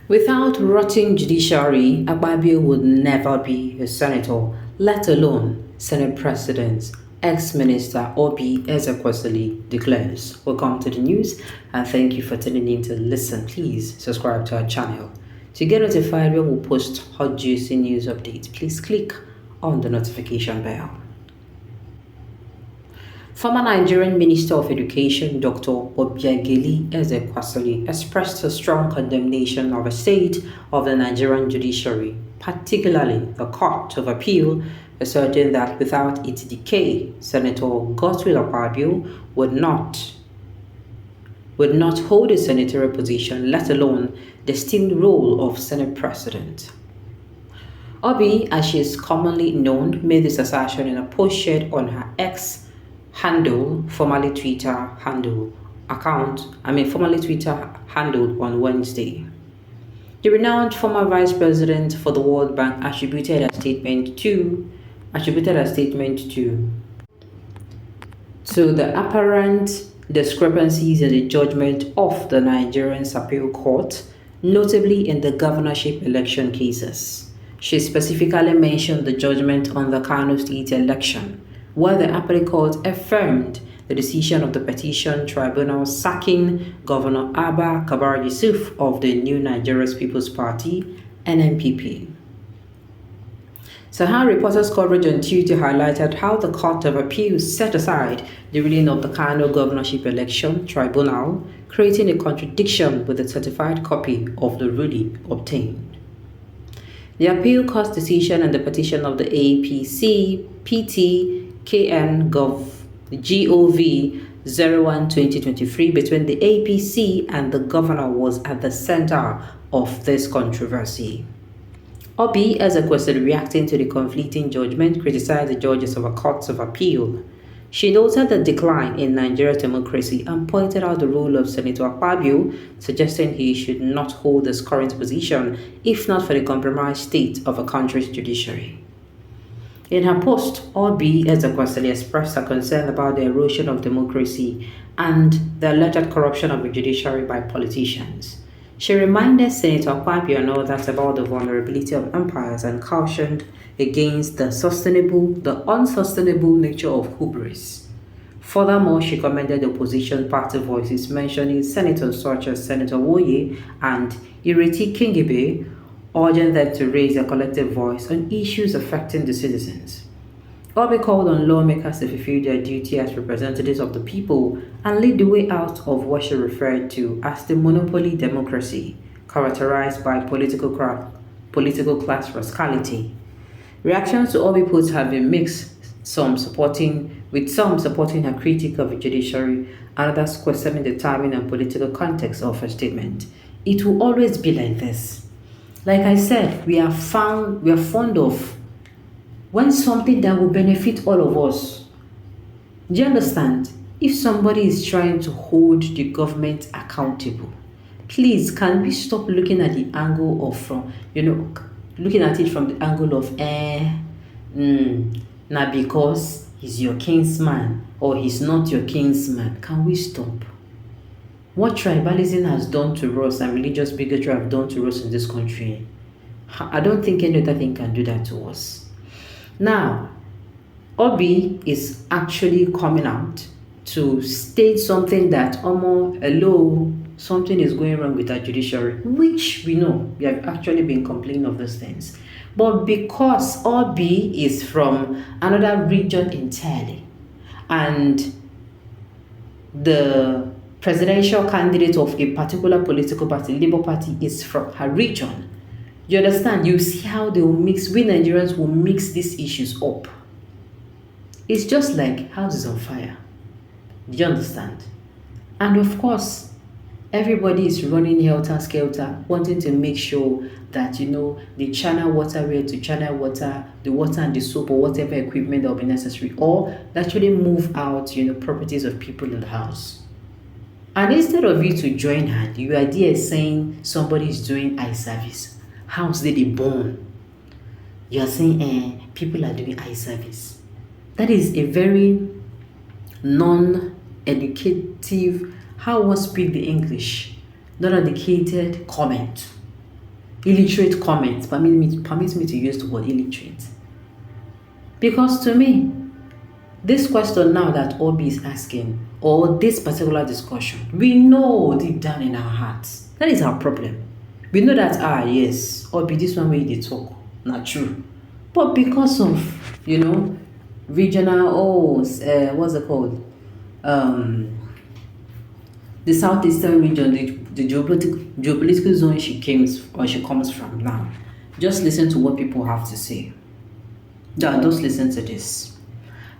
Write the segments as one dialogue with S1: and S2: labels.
S1: Without rotting judiciary, Akpabio would never be a senator, let alone Senate President. Ex-Minister Obi Ezekwesili declares. Welcome to the news and thank you for tuning in to listen. Please subscribe to our channel. To get notified when we post hot juicy news updates, please click on the notification bell. Former Nigerian Minister of Education Dr. Obiageli Ezekwesili expressed a strong condemnation of the state of the Nigerian judiciary, particularly the Court of Appeal, asserting that without its decay, Senator Akpabio would not hold a senatorial position, let alone the esteemed role of Senate President. Obi, as she is commonly known, made this assertion in a post shared on her handle, formerly Twitter handled on Wednesday. The renowned former vice president for the World Bank attributed a statement to the apparent discrepancies in the judgment of the Nigerian Appeal Court, notably in the governorship election cases. She specifically mentioned the judgment on the Kano State election, where the Appellate Court affirmed the decision of the petition tribunal sacking Governor Abba Kabir Yusuf of the New Nigeria's People's Party, NNPP. Sahara Reporters' coverage on Tuesday highlighted how the Court of Appeal set aside the ruling of the Kano governorship election tribunal, creating a contradiction with the certified copy of the ruling obtained. The appeal court's decision and the petition of the APC PT KN Gov 01/2023 between the APC and the governor was at the center of this controversy. Obi Ezekwesili, reacting to the conflicting judgment, criticized the judges of a court of appeal. She noted the decline in Nigeria's democracy and pointed out the role of Senator Akpabio, suggesting he should not hold his current position if not for the compromised state of a country's judiciary. In her post, Obi Ezekwesili expressed her concern about the erosion of democracy and the alleged corruption of the judiciary by politicians. She reminded Senator Akpabio and others about the vulnerability of empires and cautioned against the unsustainable nature of hubris. Furthermore, she commended the opposition party voices, mentioning senators such as Senator Woye and Ireti Kingibe, urging them to raise their collective voice on issues affecting the citizens. Obi called on lawmakers to fulfill their duty as representatives of the people and lead the way out of what she referred to as the monopoly democracy, characterized by political class rascality. Reactions to Obi's posts have been mixed, with some supporting her critique of the judiciary and others questioning the timing and political context of her statement. It will always be like this. Like I said, we are fond of when something that will benefit all of us. Do you understand? If somebody is trying to hold the government accountable, please, can we stop looking at the angle of looking at it from the angle of now because he's your kinsman or he's not your kinsman. Can we stop? What tribalism has done to us and religious bigotry have done to us in this country, I don't think any other thing can do that to us. Now, Obi is actually coming out to state something that, something is going wrong with our judiciary, which we know. We have actually been complaining of those things. But because Obi is from another region entirely, and the presidential candidate of a particular political party, Labour Party, is from her region, you understand? You see how they will mix, we Nigerians will mix these issues up. It's just like houses on fire. Do you understand? And of course, everybody is running helter-skelter, wanting to make sure that, they channel water where to channel water, the water and the soap or whatever equipment that will be necessary, or actually move out, properties of people in the house. And instead of you to join hand, you are there saying somebody is doing eye service. House they born. You are saying people are doing eye service. That is a very non-educative, how one speak the English, non-educated comment. illiterate comment permit me to use the word illiterate. Because to me, this question now that Obi is asking, or this particular discussion, we know deep down in our hearts that is our problem. We know that yes, Obi, this one way they talk, not true. But because of regional what's it called? The southeastern region, the geopolitical zone she comes from now. Just listen to what people have to say. Just listen to this.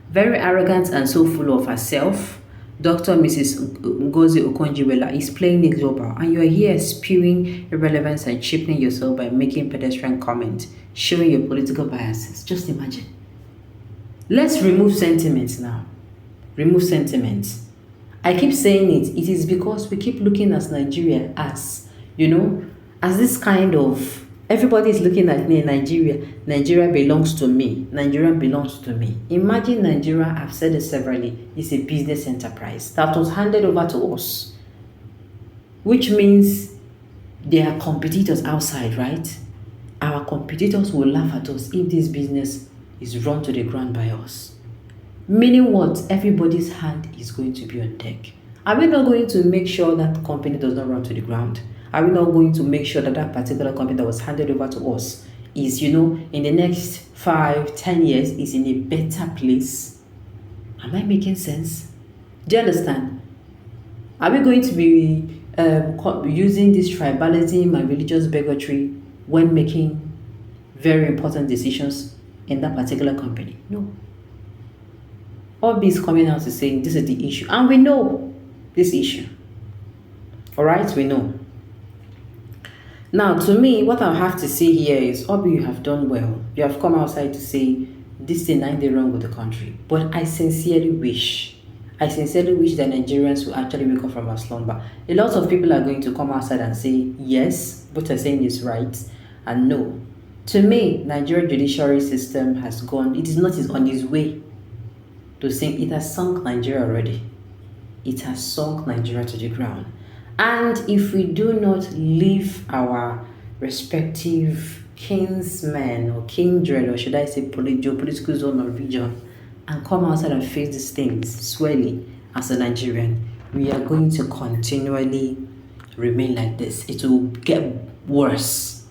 S1: Very arrogant and so full of herself, Dr. Mrs. Ngozi Okonjo-Iweala is playing it global, and you are here spewing irrelevance and cheapening yourself by making pedestrian comments, showing your political biases. Just imagine. Let's remove sentiments now. Remove sentiments. I keep saying it. It is because we keep looking at Nigeria as, as this kind of, everybody is looking at me, Nigeria belongs to me. Nigeria belongs to me. Imagine Nigeria, I've said it severally, is a business enterprise that was handed over to us. Which means there are competitors outside, right? Our competitors will laugh at us if this business is run to the ground by us. Meaning what? Everybody's hand is going to be on deck. Are we not going to make sure that company does not run to the ground? Are we not going to make sure that that particular company that was handed over to us is, in the next 5-10 years is in a better place? Am I making sense? Do you understand? Are we going to be using this tribalism and religious bigotry when making very important decisions in that particular company? No. Obi is coming out to say this is the issue, and we know this issue. All right, we know. Now, to me, what I have to say here is, Obi, you have done well. You have come outside to say this thing ain't wrong with the country. But I sincerely wish that Nigerians will actually wake up from our slumber. A lot of people are going to come outside and say, yes, what you're saying is right, and no. To me, Nigerian judiciary system has gone, it is not on its way to sink. It has sunk Nigeria already. It has sunk Nigeria to the ground. And if we do not leave our respective kinsmen or kindred, or should I say geopolitical zone or region, and come outside and face these things squarely as a Nigerian, we are going to continually remain like this. It will get worse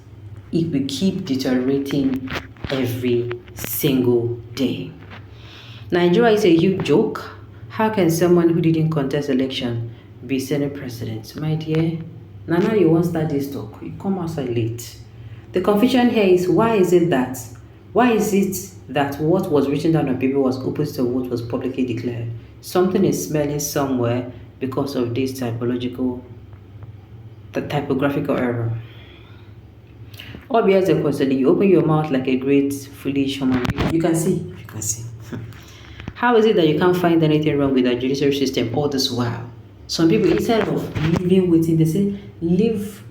S1: if we keep deteriorating every single day. Nigeria is a huge joke. How can someone who didn't contest election be Senate president? My dear, now you won't start this talk. You come outside late. The confusion here is why is it that what was written down on paper was opposite to what was publicly declared? Something is smelling somewhere because of this typographical error. Obi Ezekwesili, you open your mouth like a great foolish human being. You can see. How is it that you can't find anything wrong with our judiciary system all this while? Some people, instead of living within, they say, leave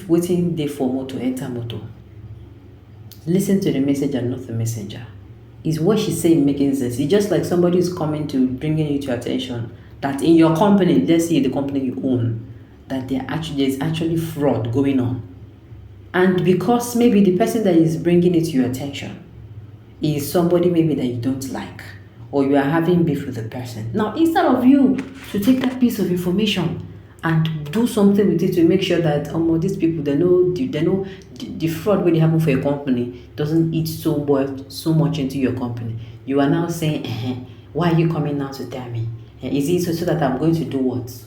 S1: waiting there for motor, enter motor. Listen to the message and not the messenger. Is what she's saying making sense? It's just like somebody is coming to bringing you to attention that in your company, let's say the company you own, that there's actually fraud going on. And because maybe the person that is bringing it to your attention is somebody maybe that you don't like, or you are having beef with the person. Now, instead of you to take that piece of information and do something with it to make sure that these people, they know the fraud when they happen for your company doesn't eat so much into your company. You are now saying, why are you coming now to tell me? Is it so that I'm going to do what?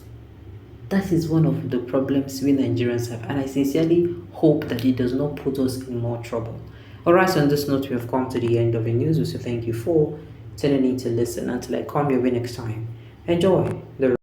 S1: That is one of the problems we Nigerians have, and I sincerely hope that it does not put us in more trouble. Alright, so on this note, we have come to the end of the news. So thank you for tuning in to listen. Until I come your way next time, enjoy the